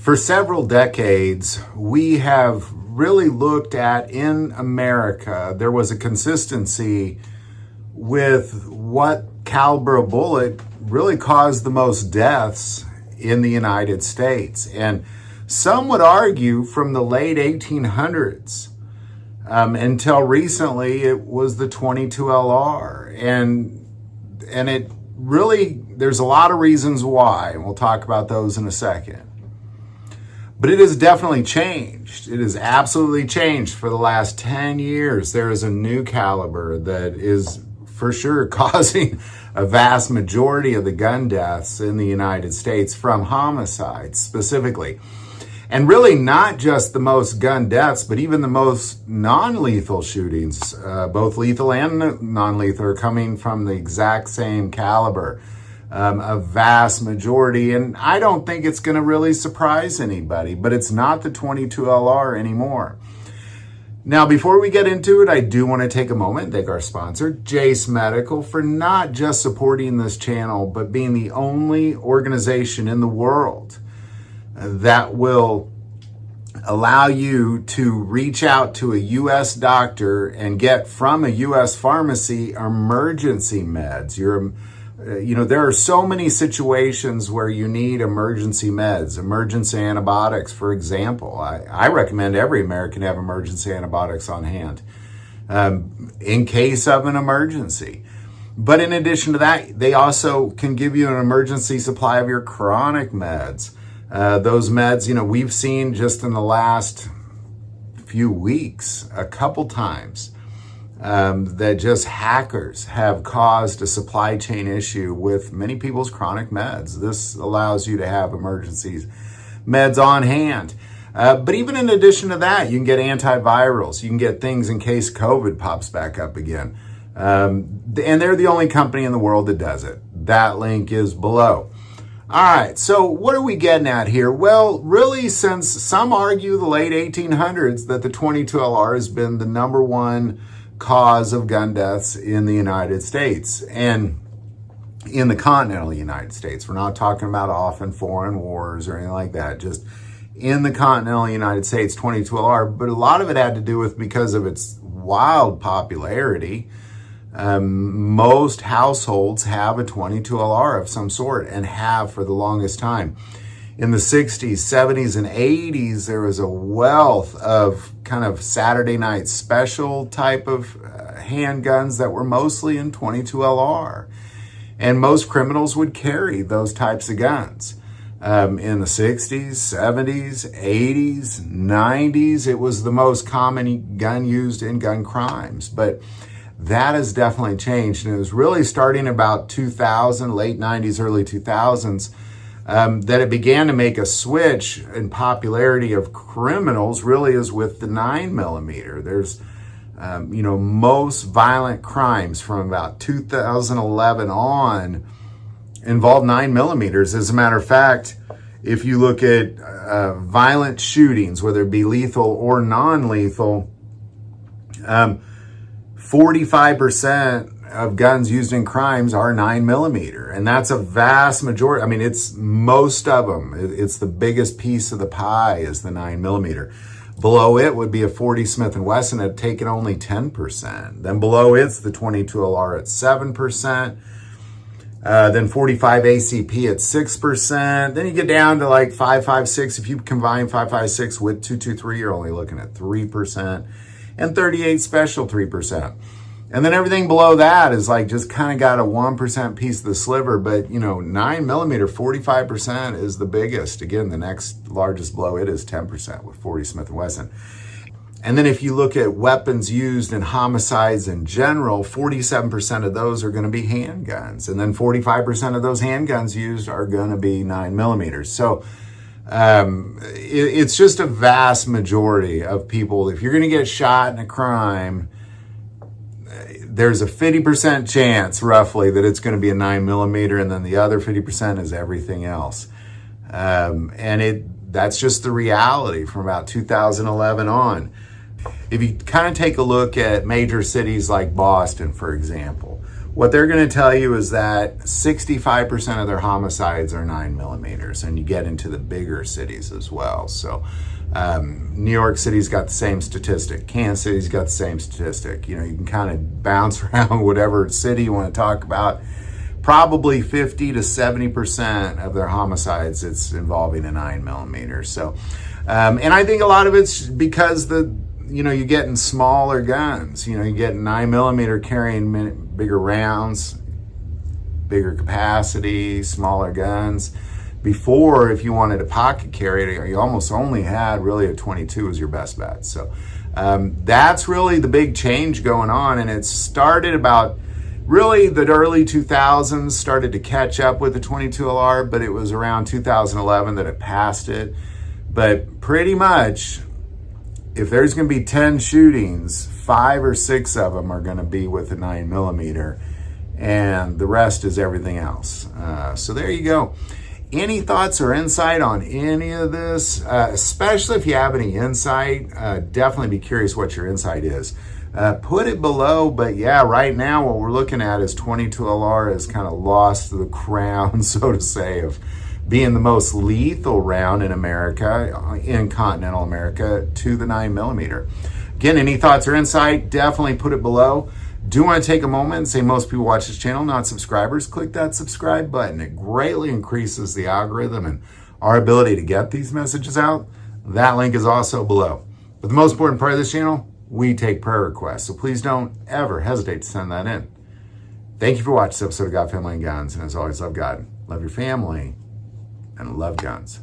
For several decades, we have really looked at, in America, there was a consistency with what caliber of bullet really caused the most deaths in the United States. And some would argue from the late 1800s until recently, it was the .22 LR. And it really, there's a lot of reasons why, and we'll talk about those in a second. But it has definitely changed. It has absolutely changed for the last 10 years. There is a new caliber that is for sure causing a vast majority of the gun deaths in the United States from homicides specifically. And really not just the most gun deaths, but even the most non-lethal shootings, both lethal and non-lethal, are coming from the exact same caliber. A vast majority, and I don't think it's going to really surprise anybody, but it's not the .22 LR anymore. Now, before we get into it, I do want to take a moment and thank our sponsor, Jace Medical, for not just supporting this channel, but being the only organization in the world that will allow you to reach out to a U.S. doctor and get from a U.S. pharmacy emergency meds. There are so many situations where you need emergency meds, emergency antibiotics, for example. I recommend every American have emergency antibiotics on hand in case of an emergency. But in addition to that, they also can give you an emergency supply of your chronic meds. Those meds, we've seen just in the last few weeks, a couple times, that just hackers have caused a supply chain issue with many people's chronic meds. This allows you to have emergency meds on hand. But even in addition to that, you can get antivirals. You can get things in case COVID pops back up again. And they're the only company in the world that does it. That link is below. All right, so what are we getting at here? Well, really, since some argue the late 1800s that the .22 LR has been the number one cause of gun deaths in the United States and in the continental United States. We're not talking about often foreign wars or anything like that, just in the continental United States, .22 LR. But a lot of it had to do with because of its wild popularity. Most households have a .22 LR of some sort and have for the longest time. In the 60s, 70s, and 80s, there was a wealth of kind of Saturday night special type of handguns that were mostly in .22 LR. And most criminals would carry those types of guns. In the 60s, 70s, 80s, 90s, it was the most common gun used in gun crimes. But that has definitely changed. And it was really starting about 2000, late 90s, early 2000s, that it began to make a switch in popularity of criminals really is with the 9mm. There's, most violent crimes from about 2011 on involve 9mm. As a matter of fact, if you look at violent shootings, whether it be lethal or non-lethal, 45% of guns used in crimes are 9mm, and that's a vast majority. I mean, it's most of them. It's the biggest piece of the pie is the 9mm. Below it would be a 40 Smith & Wesson at taken only 10%. Then below it's the .22 LR at 7%. Then 45 ACP at 6%. Then you get down to like 5.56. If you combine 5.56 with 223, you're only looking at 3%. And 38 special 3%. And then everything below that is like just kind of got a 1% piece of the sliver. But, 9mm, 45% is the biggest. Again, the next largest below it is 10% with 40 Smith & Wesson. And then if you look at weapons used in homicides in general, 47% of those are going to be handguns. And then 45% of those handguns used are going to be 9mm. So it's just a vast majority of people. If you're going to get shot in a crime, there's a 50% chance roughly that it's going to be a 9mm, and then the other 50% is everything else. That's just the reality from about 2011 on. If you kind of take a look at major cities like Boston, for example, what they're going to tell you is that 65% of their homicides are 9mm, and you get into the bigger cities as well. So New York City's got the same statistic. Kansas City's got the same statistic. You know, you can kind of bounce around whatever city you want to talk about. Probably 50 to 70% of their homicides, it's involving a 9mm. So, and I think a lot of it's because you're getting smaller guns. You know, you get 9mm carrying bigger rounds, bigger capacity, smaller guns. Before, if you wanted a pocket carry, you almost only had really a .22 as your best bet. So that's really the big change going on, and it started about really the early 2000s, started to catch up with the .22 LR, but it was around 2011 that it passed it. But pretty much, if there's going to be 10 shootings, 5 or 6 of them are going to be with a 9mm, and the rest is everything else. So there you go. Any thoughts or insight on any of this? Especially if you have any insight, definitely be curious what your insight is. Put it below, but yeah, right now what we're looking at is .22 LR has kind of lost the crown, so to say, of being the most lethal round in America, in continental America, to the 9mm. Again, any thoughts or insight, definitely put it below. Do want to take a moment and say most people watch this channel, not subscribers. Click that subscribe button. It greatly increases the algorithm and our ability to get these messages out. That link is also below. But the most important part of this channel, we take prayer requests. So please don't ever hesitate to send that in. Thank you for watching this episode of God, Family, and Guns. And as always, love God, love your family, and love guns.